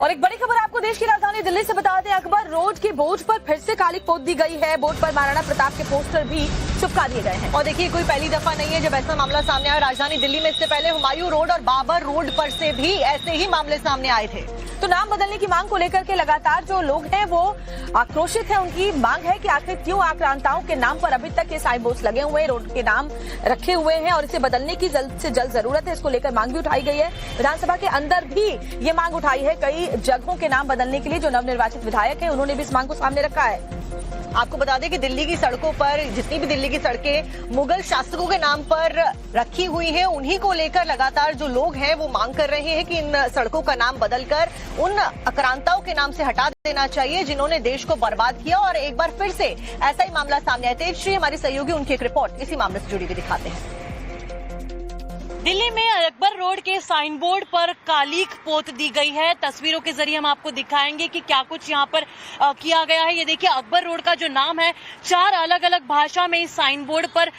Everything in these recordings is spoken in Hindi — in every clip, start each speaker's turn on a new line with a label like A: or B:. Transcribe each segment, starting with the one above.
A: और एक बड़ी खबर आपको देश की राजधानी दिल्ली से बता दें, अकबर रोड के बोर्ड पर फिर से कालिक पोत दी गई है। बोर्ड पर महाराणा प्रताप के पोस्टर भी चिपका दिए गए हैं।
B: और देखिए, कोई पहली दफा नहीं है जब ऐसा मामला सामने आया। राजधानी दिल्ली में इससे पहले हुमायूं रोड और बाबर रोड पर से भी ऐसे ही मामले सामने आए थे।
A: तो नाम बदलने की मांग को लेकर के लगातार जो लोग हैं वो आक्रोशित हैं। उनकी मांग है कि आखिर क्यों आक्रांताओं के नाम पर अभी तक ये साइन बोर्ड लगे हुए हैं, रोड के नाम रखे हुए हैं और इसे बदलने की जल्द से जल्द जरूरत है। इसको लेकर मांग भी उठाई गई है। विधानसभा के अंदर भी ये मांग उठाई है। कई जगहों के नाम बदलने के लिए जो नवनिर्वाचित विधायक हैं उन्होंने भी इस मांग को सामने रखा है।
B: आपको बता दें कि दिल्ली की सड़कों पर जितनी भी दिल्ली की सड़कें मुगल शासकों के नाम पर रखी हुई हैं, उन्हीं को लेकर लगातार जो लोग हैं वो मांग कर रहे हैं कि इन सड़कों का नाम बदलकर उन आक्रांताओं के नाम से हटा देना चाहिए जिन्होंने देश को बर्बाद किया। और एक बार फिर से ऐसा ही मामला सामने आया। तेजश्री हमारी सहयोगी उनकी एक रिपोर्ट इसी मामले से जुड़ी हुई दिखाते हैं।
C: दिल्ली में अकबर रोड के साइन बोर्ड पर कालिक पोत दी गई है। तस्वीरों के जरिए हम आपको दिखाएंगे कि क्या कुछ यहाँ पर किया गया है। ये देखिए, अकबर रोड का जो नाम है 4 अलग अलग भाषा में इस साइन बोर्ड पर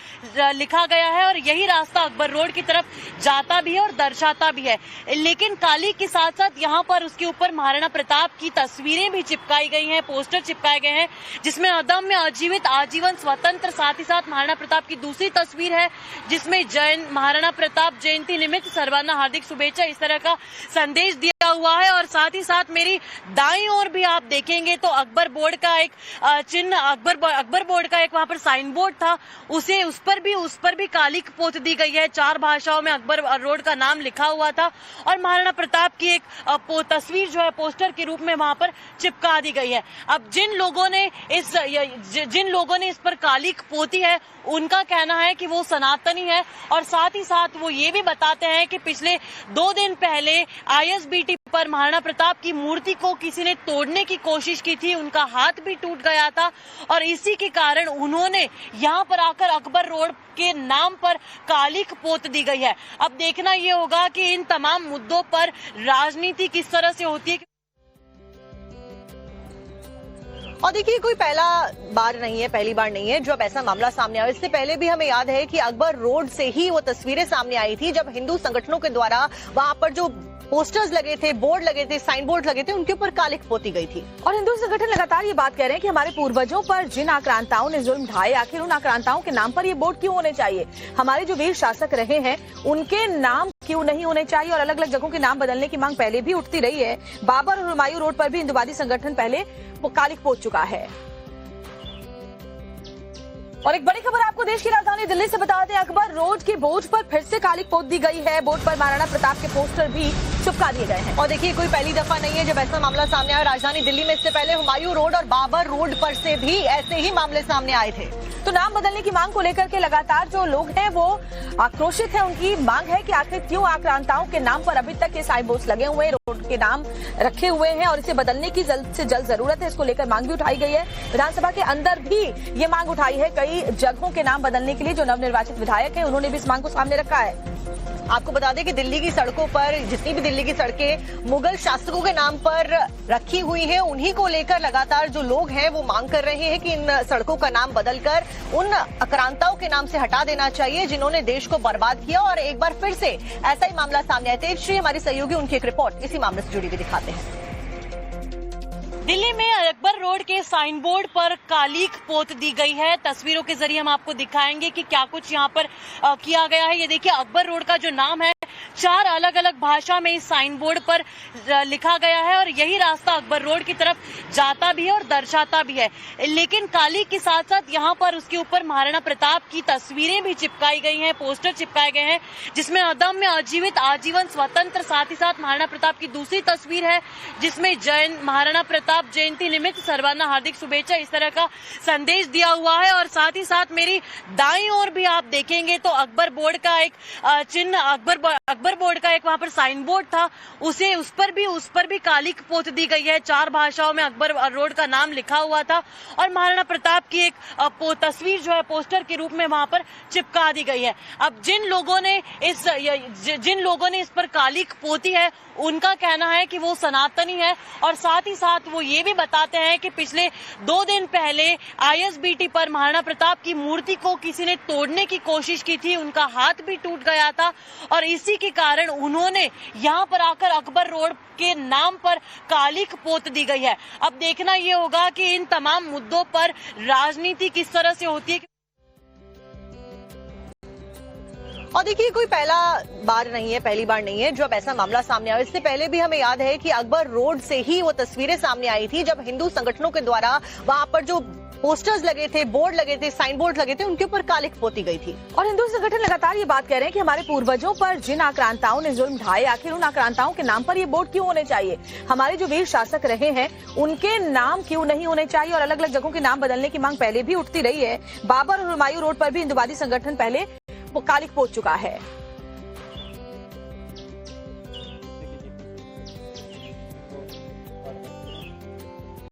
C: लिखा गया है और यही रास्ता अकबर रोड की तरफ जाता भी है और दर्शाता भी है। लेकिन कालिक के साथ साथ यहाँ पर उसके ऊपर महाराणा प्रताप की तस्वीरें भी चिपकाई गई हैं, पोस्टर चिपकाए गए हैं जिसमें अदम्य अजीवित आजीवन स्वतंत्र, साथ ही साथ महाराणा प्रताप की दूसरी तस्वीर है जिसमें महाराणा प्रताप जयंती निमित्त सर्वाना हार्दिक शुभेच्छा, इस तरह का संदेश दिया हुआ है। और साथ ही साथ मेरी दाईं ओर भी आप देखेंगे तो अकबर बोर्ड का एक चिन्ह, अकबर बोर्ड का एक वहां पर साइन बोर्ड था, उस पर भी कालिक पोत दी गई है। 4 भाषाओं में अकबर रोड का नाम लिखा हुआ था और महाराणा प्रताप की एक तस्वीर जो है पोस्टर के रूप में वहां पर चिपका दी गई है। अब जिन लोगों ने इस पर कालिक पोती है उनका कहना है कि वो सनातनी है और साथ ही साथ वो ये भी बताते हैं कि पिछले 2 दिन पहले आईएसबीटी पर महाराणा प्रताप की मूर्ति को किसी ने तोड़ने की कोशिश की थी, उनका हाथ भी टूट गया था और इसी के कारण उन्होंने यहाँ पर आकर अकबर रोड के नाम पर कालिक पोत दी गई है। अब देखना ये होगा कि इन तमाम मुद्दों पर राजनीति किस तरह से होती है।
B: और देखिए, कोई पहली बार नहीं है जब ऐसा मामला सामने आया। इससे पहले भी हमें याद है कि अकबर रोड से ही वो तस्वीरें सामने आई थी जब हिंदू संगठनों के द्वारा वहां पर जो पोस्टर्स लगे थे, बोर्ड लगे थे, साइन बोर्ड लगे थे, उनके ऊपर कालिक पोती गई थी।
A: और हिंदू संगठन लगातार ये बात कह रहे हैं कि हमारे पूर्वजों पर जिन आक्रांताओं ने जुल्म ढाए, आखिर उन आक्रांताओं के नाम पर ये बोर्ड क्यों होने चाहिए? हमारे जो वीर शासक रहे हैं उनके नाम क्यों नहीं होने चाहिए? और अलग अलग जगहों के नाम बदलने की मांग पहले भी उठती रही है। बाबर और हुमायूं रोड पर भी हिंदुवादी संगठन पहले कालिक पोत चुका है। और एक बड़ी खबर आपको देश की राजधानी दिल्ली से बता दें, अकबर रोड के बोर्ड पर फिर से कालिक पोत दी गई है। बोर्ड पर महाराणा प्रताप के पोस्टर भी चिपका दिए गए हैं।
B: और देखिए, कोई पहली दफा नहीं है जब ऐसा मामला सामने आया। राजधानी दिल्ली में इससे पहले हुमायूं रोड और बाबर रोड पर से भी ऐसे ही मामले सामने आए थे।
A: तो नाम बदलने की मांग को लेकर के लगातार जो लोग हैं वो आक्रोशित हैं। उनकी मांग है कि आखिर क्यों आक्रांताओं के नाम पर अभी तक ये साइन बोर्ड लगे हुए हैं, रोड के नाम रखे हुए हैं और इसे बदलने की जल्द से जल्द जरूरत है। इसको लेकर मांग भी उठाई गई है। विधानसभा के अंदर भी ये मांग उठाई है। कई जगहों के नाम बदलने के लिए जो नवनिर्वाचित विधायक हैं उन्होंने भी इस मांग को सामने रखा है।
B: आपको बता दें कि दिल्ली की सड़कों पर जितनी भी दिल्ली की सड़कें मुगल शासकों के नाम पर रखी हुई हैं, उन्हीं को लेकर लगातार जो लोग हैं वो मांग कर रहे हैं कि इन सड़कों का नाम बदलकर उन आक्रांताओं के नाम से हटा देना चाहिए जिन्होंने देश को बर्बाद किया। और एक बार फिर से ऐसा ही मामला सामने आया। तेजश्री हमारी सहयोगी उनकी एक रिपोर्ट इसी मामले से जुड़ी हुई दिखाते हैं।
C: दिल्ली में अकबर रोड के साइन बोर्ड पर कालिक पोत दी गई है। तस्वीरों के जरिए हम आपको दिखाएंगे कि क्या कुछ यहाँ पर किया गया है। ये देखिए, अकबर रोड का जो नाम है 4 अलग अलग भाषा में इस साइन बोर्ड पर लिखा गया है और यही रास्ता अकबर रोड की तरफ जाता भी है और दर्शाता भी है। लेकिन कालिक के साथ साथ यहाँ पर उसके ऊपर महाराणा प्रताप की तस्वीरें भी चिपकाई गई हैं, पोस्टर चिपकाए गए हैं जिसमें अदम्य अजीवित आजीवन स्वतंत्र, साथ ही साथ महाराणा प्रताप की दूसरी तस्वीर है जिसमें महाराणा प्रताप जयंती निमित्त सर्वाना हार्दिक शुभेच्छा, इस तरह का संदेश दिया हुआ है। और साथ ही साथ मेरी दाईं ओर भी आप देखेंगे तो अकबर बोर्ड का एक चिन्ह, अकबर बोर्ड का एक वहां पर साइन बोर्ड था, उस पर भी कालिक पोत दी गई है। 4 भाषाओं में अकबर रोड का नाम लिखा हुआ था और महाराणा प्रताप की एक तस्वीर जो है पोस्टर के रूप में वहां पर चिपका दी गई है। अब जिन लोगों ने इस पर कालिक पोती है उनका कहना है कि वो सनातनी है और साथ ही साथ वो ये भी बताते हैं कि पिछले 2 दिन पहले आईएसबीटी पर महाराणा प्रताप की मूर्ति को किसी ने तोड़ने की कोशिश की थी, उनका हाथ भी टूट गया था और इसी के कारण उन्होंने यहाँ पर आकर अकबर रोड के नाम पर कालिख पोत दी गई है। अब देखना ये होगा कि इन तमाम मुद्दों पर राजनीति किस तरह से होती है।
B: और देखिए, कोई पहली बार नहीं है जब ऐसा मामला सामने आया। इससे पहले भी हमें याद है कि अकबर रोड से ही वो तस्वीरें सामने आई थी जब हिंदू संगठनों के द्वारा वहां पर जो पोस्टर्स लगे थे, बोर्ड लगे थे, साइन बोर्ड लगे थे, उनके ऊपर कालिख पोती गई थी।
A: और हिंदू संगठन लगातार ये बात कह रहे हैं कि हमारे पूर्वजों पर जिन आक्रांताओं ने जुल्म ढाए, आखिर उन आक्रांताओं के नाम पर ये बोर्ड क्यों होने चाहिए? हमारे जो वीर शासक रहे हैं उनके नाम क्यों नहीं होने चाहिए? और अलग अलग जगहों के नाम बदलने की मांग पहले भी उठती रही है। बाबर और हुमायूं रोड पर भी हिंदुवादी संगठन पहले वो कालिख पोत चुका है।